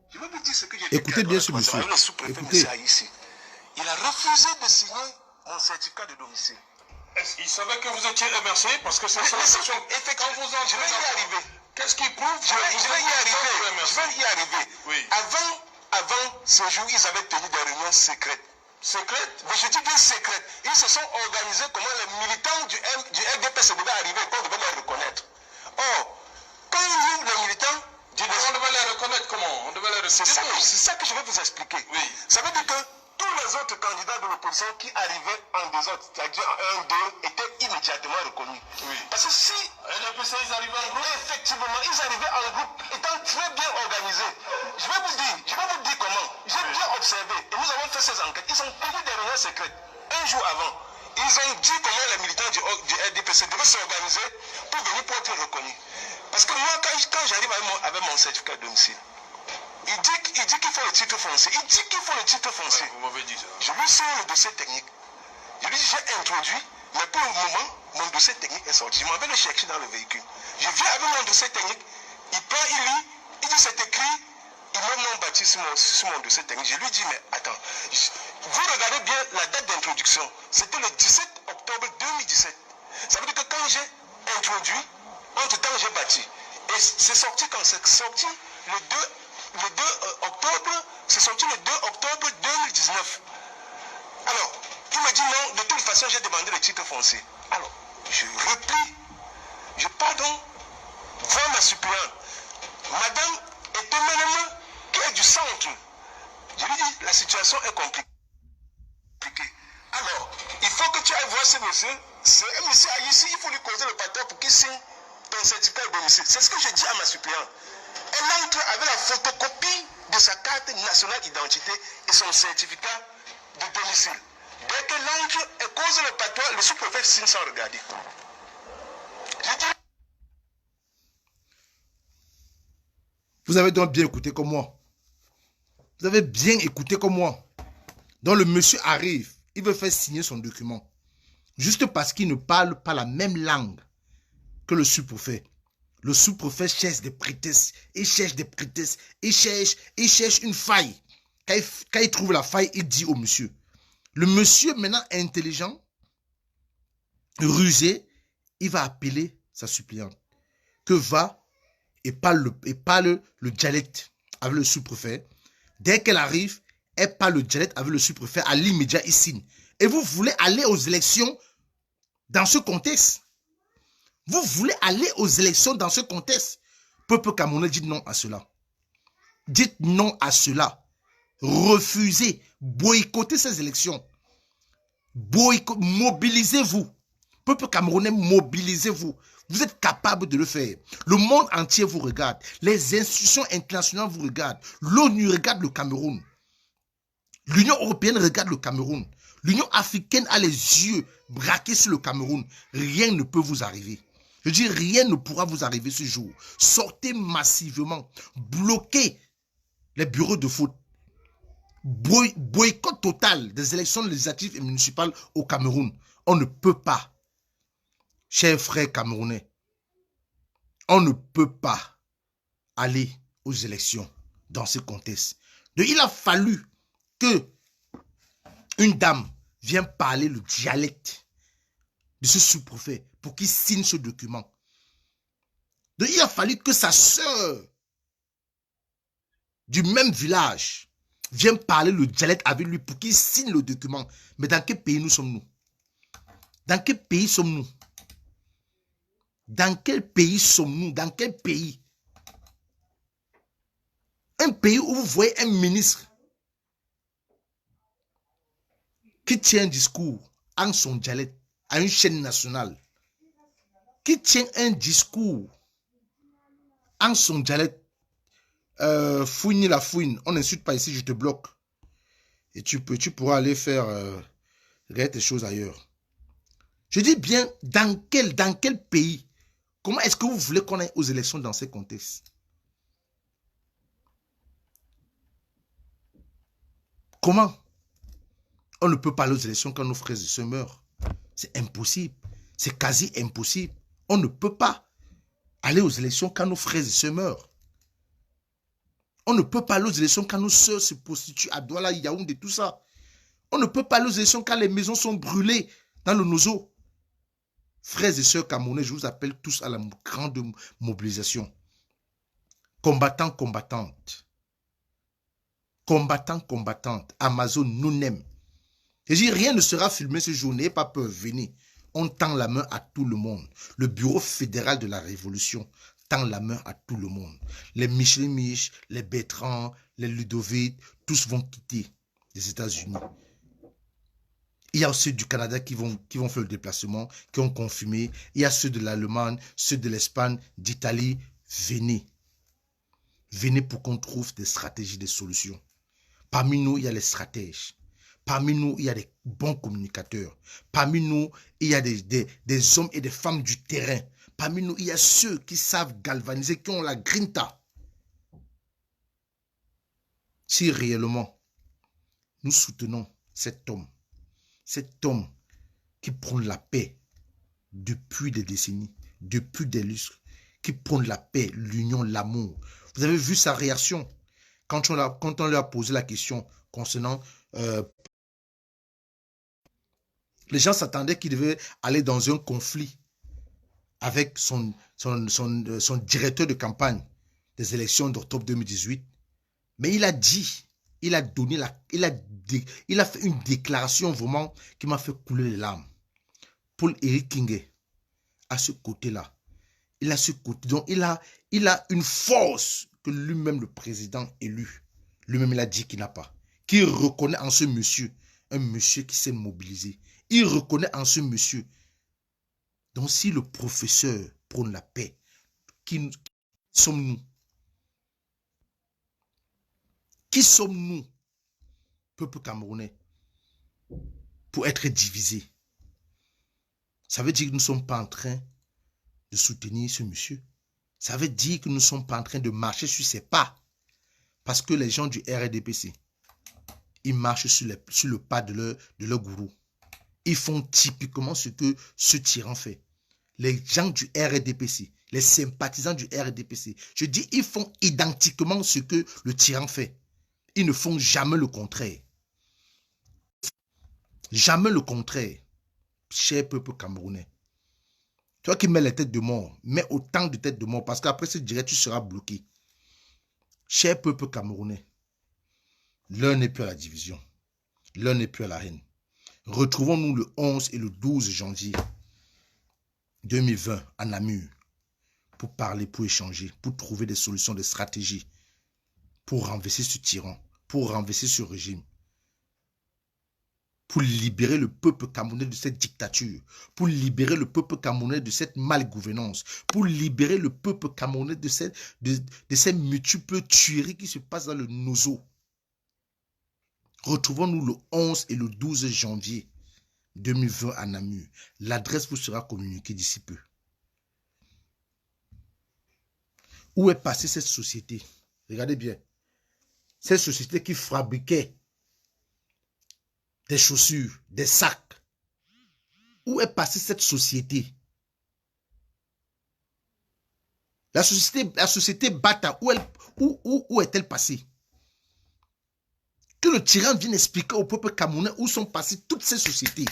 Je vais vous dire ce que j'ai Écoutez bien ce monsieur. Le sous-préfet Écoutez. ici. Il a refusé de signer mon certificat de domicile. Il savait que vous étiez MRC parce que c'est la section. Effectivement, je vais y arriver. Qu'est-ce qui prouve Je vais y arriver. Je vais y arriver. Oui. Avant ce jour, ils avaient tenu des réunions secrètes. Secrète? Mais je dis bien secrètes. Ils se sont organisés comment les militants du RDPC devaient arriver et qu'on devait les reconnaître. Or, quand nous, les militants, On devait les reconnaître comment? On devait les c'est reconnaître. ça que je vais vous expliquer. Oui. Ça veut dire que tous les autres candidats de l'opposition qui arrivaient en désordre, c'est-à-dire en 1-2, étaient immédiatement reconnus. Oui. Parce que si LDPC, ils arrivaient en groupe. effectivement ils arrivaient en groupe, étant très bien organisés, je vais vous dire comment. J'ai bien observé et nous avons fait ces enquêtes. Ils ont tenu des réunions secrètes un jour avant. Ils ont dit comment les militants du RDPC devaient s'organiser pour venir pour être reconnus. Parce que moi, quand j'arrive avec mon certificat de domicile, il dit qu'il faut le titre foncier. Il dit qu'il faut le titre foncier. Ouais, vous m'avez dit ça. Je lui sors le dossier technique. Je lui dis, j'ai introduit, mais pour le moment, mon dossier technique est sorti. Je m'en vais le chercher dans le véhicule. Je viens avec mon dossier technique. Il prend, il lit, il dit, c'est écrit. Il met mon baptiste sur mon dossier technique. Je lui dis, mais attends, vous regardez bien la date d'introduction. C'était le 17 octobre 2017. Ça veut dire que quand j'ai introduit, entre-temps, j'ai bâti. Et c'est sorti quand c'est sorti le 2 octobre, c'est sorti le 2 octobre 2019. Alors, il me dit non, de toute façon, j'ai demandé le titre foncier. Alors, je replie, je pars donc voir ma suppléante. Madame Etemelema, qui est du centre. Je lui dis, la situation est compliquée. Alors, il faut que tu ailles voir ce monsieur. C'est un monsieur ici, il faut lui causer le patron pour qu'il signe ton certificat de domicile. C'est ce que j'ai dit à ma suppléante. Elle entre avec la photocopie de sa carte nationale d'identité et son certificat de domicile. Dès qu'elle entre, elle cause le patron, le sous-préfet signe sans regarder. J'ai dit... Vous avez donc bien écouté comme moi. Vous avez bien écouté comme moi. Donc le monsieur arrive, il veut faire signer son document. Juste parce qu'il ne parle pas la même langue que le sous-préfet. Le sous-préfet cherche des prétextes. Il cherche des prétextes. Il cherche une faille. Quand il trouve la faille, il dit au monsieur. Le monsieur, maintenant intelligent, rusé, il va appeler sa suppliante. Que va et parle le dialecte avec le sous-préfet. Dès qu'elle arrive, elle parle le dialecte avec le sous-préfet. À l'immédiat, il signe. Et vous voulez aller aux élections dans ce contexte? Vous voulez aller aux élections dans ce contexte? Peuple camerounais, dites non à cela. Dites non à cela. Refusez, boycottez ces élections. Mobilisez-vous. Peuple camerounais, mobilisez-vous. Vous êtes capable de le faire. Le monde entier vous regarde. Les institutions internationales vous regardent. L'ONU regarde le Cameroun. L'Union européenne regarde le Cameroun. L'Union africaine a les yeux braqués sur le Cameroun. Rien ne peut vous arriver. Je dis, rien ne pourra vous arriver ce jour. Sortez massivement. Bloquez les bureaux de vote. Boycott total des élections législatives et municipales au Cameroun. On ne peut pas. Chers frères camerounais, on ne peut pas aller aux élections dans ce contexte. Donc, il a fallu que une dame vienne parler le dialecte de ce sous-préfet pour qu'il signe ce document. Donc, il a fallu que sa sœur du même village vienne parler le dialecte avec lui pour qu'il signe le document. Mais dans quel pays nous sommes-nous? Dans quel pays sommes-nous? Dans quel pays sommes-nous? Dans quel pays? Un pays où vous voyez un ministre qui tient un discours en son dialecte à une chaîne nationale, qui tient un discours en son dialecte, fouine la fouine, on n'insulte pas ici, je te bloque. Et tu pourras aller faire tes choses ailleurs. Je dis bien, dans quel pays? Comment est-ce que vous voulez qu'on aille aux élections dans ces contextes? Comment? On ne peut pas aller aux élections quand nos frères et sœurs meurent. C'est impossible. C'est quasi impossible. On ne peut pas aller aux élections quand nos frères et sœurs meurent. On ne peut pas aller aux élections quand nos sœurs se prostituent à Douala, Yaoundé, tout ça. On ne peut pas aller aux élections quand les maisons sont brûlées dans le Nozo. Frères et sœurs camerounais, je vous appelle tous à la grande mobilisation. Combattants, combattantes. Combattants, combattantes. Amazon nous aime. Je dis, rien ne sera filmé ce jour. N'ayez pas peur, venez. On tend la main à tout le monde. Le bureau fédéral de la révolution tend la main à tout le monde. Les Michel-Mich, les Bertrand, les Ludovic, tous vont quitter les États-Unis. Il y a ceux du Canada qui vont faire le déplacement, qui ont confirmé. Il y a ceux de l'Allemagne, ceux de l'Espagne, d'Italie. Venez. Venez pour qu'on trouve des stratégies, des solutions. Parmi nous, il y a les stratèges. Parmi nous, il y a des bons communicateurs. Parmi nous, il y a des hommes et des femmes du terrain. Parmi nous, il y a ceux qui savent galvaniser, qui ont la grinta. Si réellement, nous soutenons cet homme qui prône la paix depuis des décennies, depuis des lustres, qui prône la paix, l'union, l'amour. Vous avez vu sa réaction quand on lui a posé la question concernant... les gens s'attendaient qu'il devait aller dans un conflit avec son directeur de campagne des élections d'octobre 2018. Mais il a dit, il a fait une déclaration vraiment qui m'a fait couler les larmes. Paul-Éric Kingé, à ce côté-là, il a ce côté, donc il a une force que lui-même, le président élu, lui-même il a dit qu'il n'a pas. Qu'il reconnaît en ce monsieur, un monsieur qui s'est mobilisé. Il reconnaît en ce monsieur. Donc si le professeur prône la paix, qui sommes-nous? Qui sommes-nous, peuple camerounais, pour être divisés? Ça veut dire que nous ne sommes pas en train de soutenir ce monsieur. Ça veut dire que nous ne sommes pas en train de marcher sur ses pas. Parce que les gens du RDPC, ils marchent sur le pas de leur gourou. Ils font typiquement ce que ce tyran fait. Les gens du RDPC, les sympathisants du RDPC, je dis, ils font identiquement ce que le tyran fait. Ils ne font jamais le contraire. Jamais le contraire. Cher peuple camerounais. Toi qui mets les têtes de mort, mets autant de têtes de mort parce qu'après ce direct, tu seras bloqué. Cher peuple camerounais, l'heure n'est plus à la division. L'heure n'est plus à la haine. Retrouvons-nous le 11 et le 12 janvier 2020 à Namur pour parler, pour échanger, pour trouver des solutions, des stratégies pour renverser ce tyran, pour renverser ce régime. pour libérer le peuple camerounais de cette dictature, pour libérer le peuple camerounais de cette malgouvernance, pour libérer le peuple camerounais de ces multiples tueries qui se passent dans le Nozo. Retrouvons-nous le 11 et le 12 janvier 2020 à Namur. L'adresse vous sera communiquée d'ici peu. Où est passée cette société? Regardez bien. Cette société qui fabriquait des chaussures, des sacs. Où est passée cette société? La société Bata, où est-elle passée? Que le tyran vienne expliquer au peuple camerounais où sont passées toutes ces sociétés.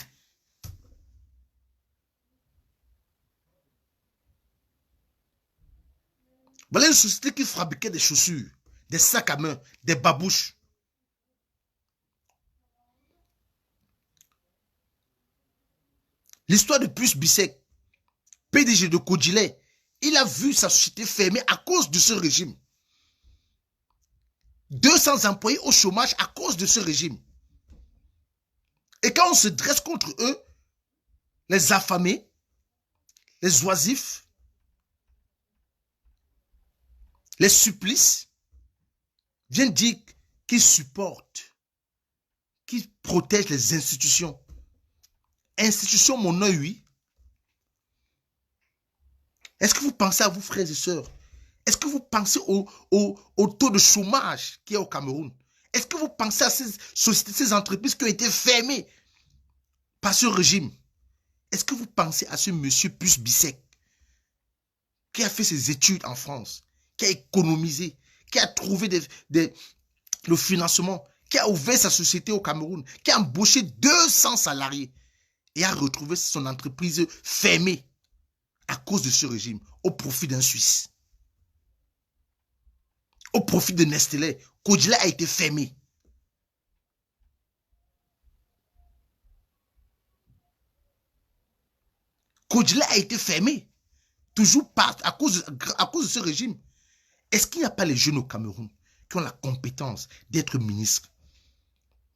Voilà une société qui fabriquait des chaussures, des sacs à main, des babouches. L'histoire de Puce Bissek, PDG de Kodjilé, il a vu sa société fermée à cause de ce régime. 200 employés au chômage à cause de ce régime. Et quand on se dresse contre eux, les affamés, les oisifs, les supplices, viennent dire qu'ils supportent, qu'ils protègent les institutions. Institution, mon œil, oui. Est-ce que vous pensez à vous, frères et sœurs? Est-ce que vous pensez au taux de chômage qu'il y a au Cameroun? Est-ce que vous pensez à ces sociétés, ces entreprises qui ont été fermées par ce régime? Est-ce que vous pensez à ce monsieur Puce Bissek qui a fait ses études en France, qui a économisé, qui a trouvé le financement, qui a ouvert sa société au Cameroun, qui a embauché 200 salariés et a retrouvé son entreprise fermée à cause de ce régime, au profit d'un Suisse. Au profit de Nestlé, Kodjilé a été fermé. Kodjilé a été fermé. Toujours à cause de ce régime. Est-ce qu'il n'y a pas les jeunes au Cameroun qui ont la compétence d'être ministre,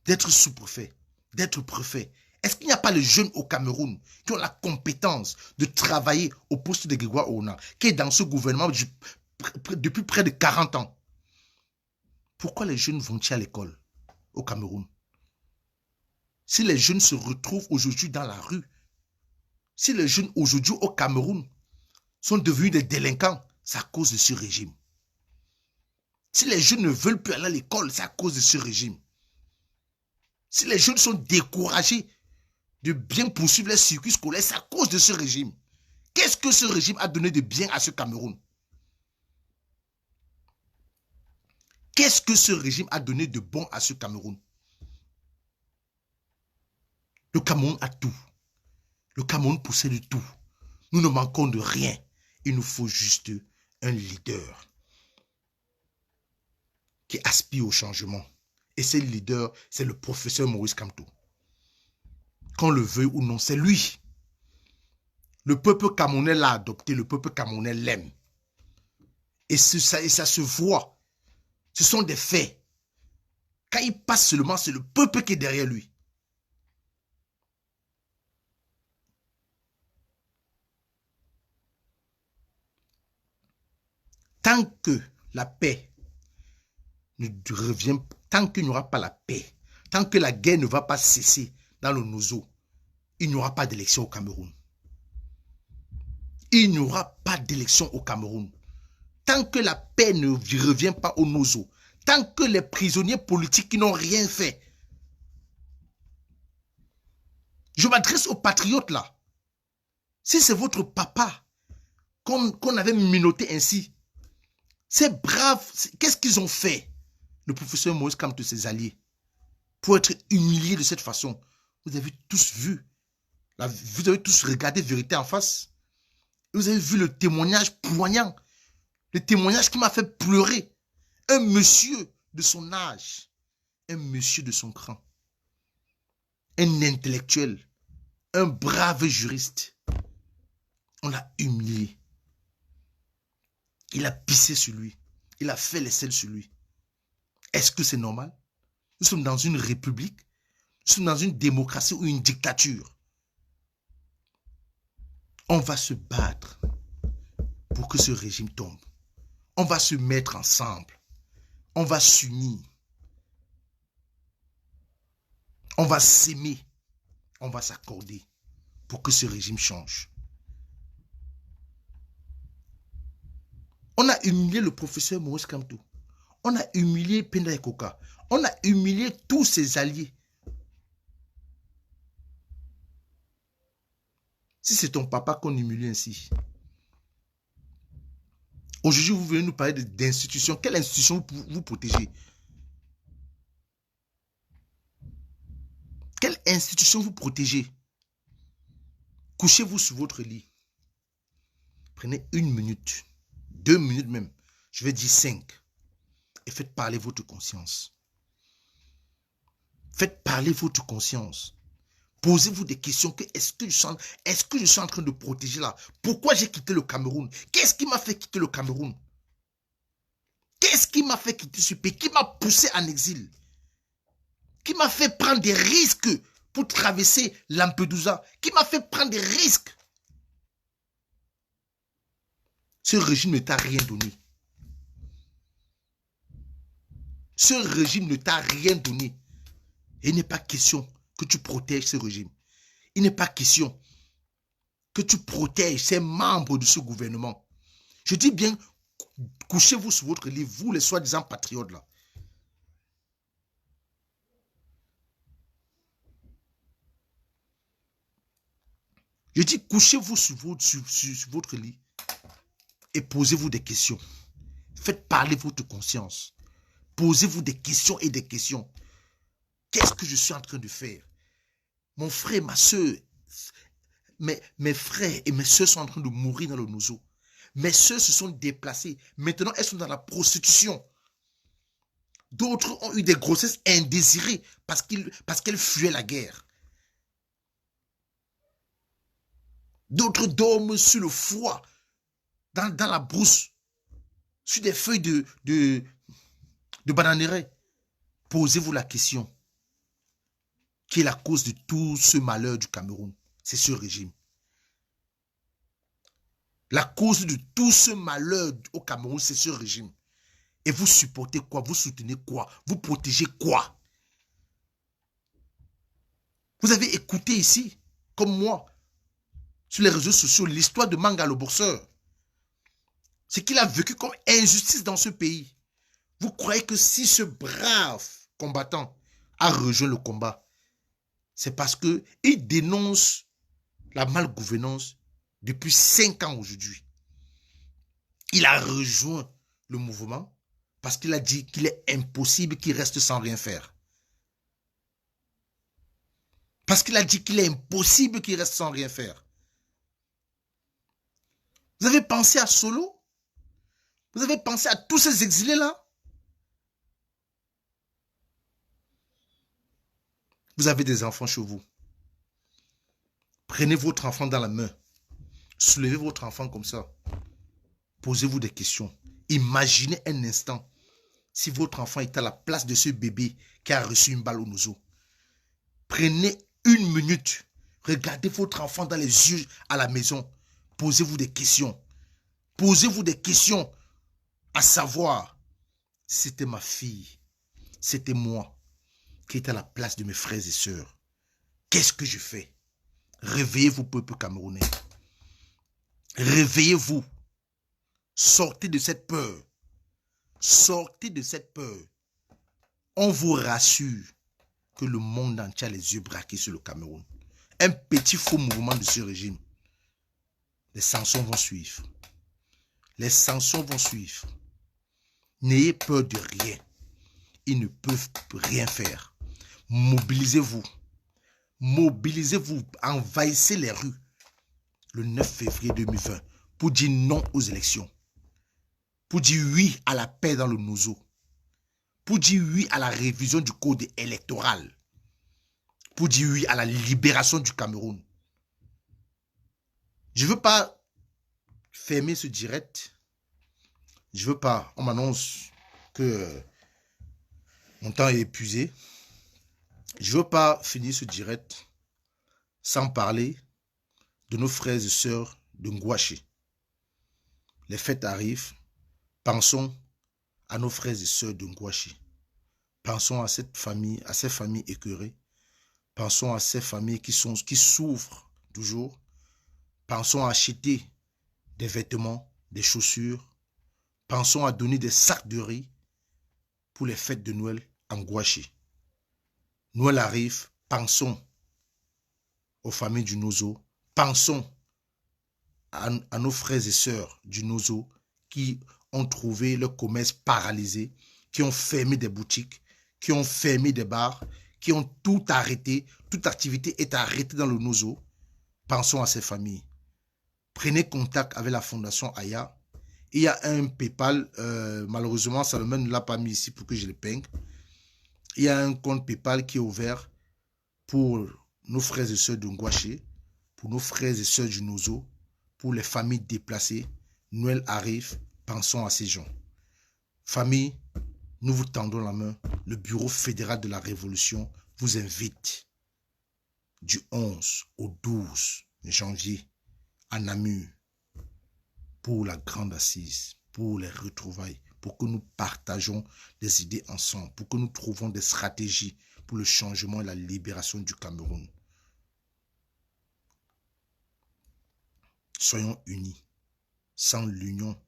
d'être sous-préfet, d'être préfet? Est-ce qu'il n'y a pas les jeunes au Cameroun qui ont la compétence de travailler au poste de Grégoire Ona, qui est dans ce gouvernement depuis près de 40 ans? Pourquoi les jeunes vont-ils à l'école au Cameroun? Si les jeunes se retrouvent aujourd'hui dans la rue, si les jeunes aujourd'hui au Cameroun sont devenus des délinquants, c'est à cause de ce régime. Si les jeunes ne veulent plus aller à l'école, c'est à cause de ce régime. Si les jeunes sont découragés de bien poursuivre les circuits scolaires, c'est à cause de ce régime. Qu'est-ce que ce régime a donné de bien à ce Cameroun? Qu'est-ce que ce régime a donné de bon à ce Cameroun? Le Cameroun a tout. Le Cameroun possède tout. Nous ne manquons de rien. Il nous faut juste un leader qui aspire au changement. Et ce leader, c'est le professeur Maurice Kamto. Qu'on le veuille ou non, c'est lui. Le peuple camerounais l'a adopté, le peuple camerounais l'aime. Et ça se voit. Ce sont des faits. Quand il passe seulement, c'est le peuple qui est derrière lui. Tant que la paix ne revient, tant qu'il n'y aura pas la paix, tant que la guerre ne va pas cesser dans le Nozo, il n'y aura pas d'élection au Cameroun. Il n'y aura pas d'élection au Cameroun. Tant que la paix ne revient pas au Nozo, tant que les prisonniers politiques qui n'ont rien fait. Je m'adresse aux patriotes là. Si c'est votre papa qu'on avait minoté ainsi, c'est brave. Qu'est-ce qu'ils ont fait, le professeur Maurice Kamto et ses alliés, pour être humiliés de cette façon? Vous avez tous vu, vous avez tous regardé vérité en face. Vous avez vu le témoignage poignant, le témoignage qui m'a fait pleurer. Un monsieur de son âge, un monsieur de son cran, un intellectuel, un brave juriste. On l'a humilié. Il a pissé sur lui. Il a fait les selles sur lui. Est-ce que c'est normal? Nous sommes dans une république. sommes dans une démocratie ou une dictature. On va se battre pour que ce régime tombe. On va se mettre ensemble. On va s'unir. On va s'aimer. On va s'accorder pour que ce régime change. On a humilié le professeur Maurice Kamto. On a humilié Penda Ekoka. On a humilié tous ses alliés. Si c'est ton papa qu'on humilie ainsi. Aujourd'hui, vous venez nous parler d'institutions. Quelle institution vous protégez? Quelle institution vous protégez? Couchez-vous sur votre lit. Prenez 1 minute, 2 minutes même. Je vais dire 5. Et faites parler votre conscience. Faites parler votre conscience. Posez-vous des questions. Est-ce que je suis en train de protéger là? Pourquoi j'ai quitté le Cameroun? Qu'est-ce qui m'a fait quitter le Cameroun? Qu'est-ce qui m'a fait quitter ce pays? Qui m'a poussé en exil? Qui m'a fait prendre des risques pour traverser Lampedusa? Qui m'a fait prendre des risques? Ce régime ne t'a rien donné. Ce régime ne t'a rien donné. Et il n'est pas question que tu protèges ce régime. Il n'est pas question que tu protèges ces membres de ce gouvernement. Je dis bien, couchez-vous sur votre lit, vous les soi-disant patriotes là. Je dis, couchez-vous sur votre lit et posez-vous des questions. Faites parler votre conscience. Posez-vous des questions et des questions. Qu'est-ce que je suis en train de faire? Mon frère, ma soeur, mes frères et mes soeurs sont en train de mourir dans le Nozo. Mes soeurs se sont déplacées. Maintenant, elles sont dans la prostitution. D'autres ont eu des grossesses indésirées parce qu'elles fuyaient la guerre. D'autres dorment sur le foie, dans la brousse, sur des feuilles de bananeraie. Posez-vous la question. Qui est la cause de tout ce malheur du Cameroun? C'est ce régime. La cause de tout ce malheur au Cameroun, c'est ce régime. Et vous supportez quoi? Vous soutenez quoi? Vous protégez quoi? Vous avez écouté ici, comme moi, sur les réseaux sociaux, l'histoire de Manga le boxeur. Ce qu'il a vécu comme injustice dans ce pays. Vous croyez que si ce brave combattant a rejoint le combat, c'est parce qu'il dénonce la malgouvernance depuis 5 ans aujourd'hui. Il a rejoint le mouvement parce qu'il a dit qu'il est impossible qu'il reste sans rien faire. Parce qu'il a dit qu'il est impossible qu'il reste sans rien faire. Vous avez pensé à Solo? Vous avez pensé à tous ces exilés-là? Vous avez des enfants chez vous. Prenez votre enfant dans la main. Soulevez votre enfant comme ça. Posez-vous des questions. Imaginez un instant si votre enfant est à la place de ce bébé qui a reçu une balle au nozo. Prenez 1 minute. Regardez votre enfant dans les yeux à la maison. Posez-vous des questions. Posez-vous des questions. À savoir, c'était ma fille. C'était moi qui était à la place de mes frères et sœurs. Qu'est-ce que je fais? Réveillez-vous, peuple camerounais. Réveillez-vous. Sortez de cette peur. Sortez de cette peur. On vous rassure que le monde entier a les yeux braqués sur le Cameroun. Un petit faux mouvement de ce régime. Les sanctions vont suivre. Les sanctions vont suivre. N'ayez peur de rien. Ils ne peuvent rien faire. Mobilisez-vous. Mobilisez-vous. Envahissez les rues le 9 février 2020 pour dire non aux élections. Pour dire oui à la paix dans le Nozo. Pour dire oui à la révision du code électoral. Pour dire oui à la libération du Cameroun. Je ne veux pas fermer ce direct. Je ne veux pas. On m'annonce que mon temps est épuisé. Je ne veux pas finir ce direct sans parler de nos frères et sœurs de Ngouaché. Les fêtes arrivent. Pensons à nos frères et sœurs de Ngouaché. Pensons à cette famille, à ces familles écœurées. Pensons à ces familles qui souffrent toujours. Pensons à acheter des vêtements, des chaussures. Pensons à donner des sacs de riz pour les fêtes de Noël en Ngouaché. Noël arrive, pensons aux familles du Nozo. Pensons à nos frères et sœurs du Nozo qui ont trouvé leur commerce paralysé, qui ont fermé des boutiques, qui ont fermé des bars, qui ont tout arrêté. Toute activité est arrêtée dans le Nozo. Pensons à ces familles. Prenez contact avec la Fondation Aya. Il y a un PayPal, malheureusement, Salomon ne l'a pas mis ici pour que je le peigne. Il y a un compte PayPal qui est ouvert pour nos frères et sœurs de Ngouaché, pour nos frères et sœurs du Nozo, pour les familles déplacées. Noël arrive, pensons à ces gens. Famille, nous vous tendons la main. Le Bureau fédéral de la Révolution vous invite du 11 au 12 janvier à Namur pour la grande assise, pour les retrouvailles, pour que nous partageons des idées ensemble, pour que nous trouvons des stratégies pour le changement et la libération du Cameroun. Soyons unis. Sans l'union,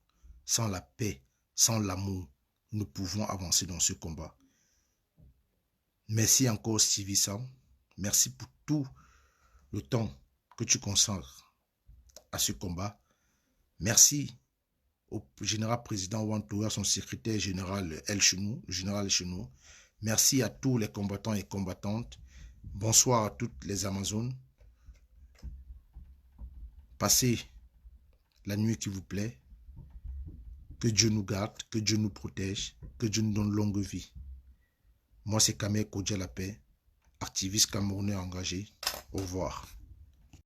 sans la paix, sans l'amour, nous pouvons avancer dans ce combat. Merci encore, Stevie Sam. Merci pour tout le temps que tu consacres à ce combat. Merci au général président Wantou, à son secrétaire général El Chenou, le général El Chenou. Merci à tous les combattants et combattantes. Bonsoir à toutes les Amazones. Passez la nuit qui vous plaît. Que Dieu nous garde, que Dieu nous protège, que Dieu nous donne longue vie. Moi, c'est Kamer Kodja La Paix, activiste camerounais engagé. Au revoir.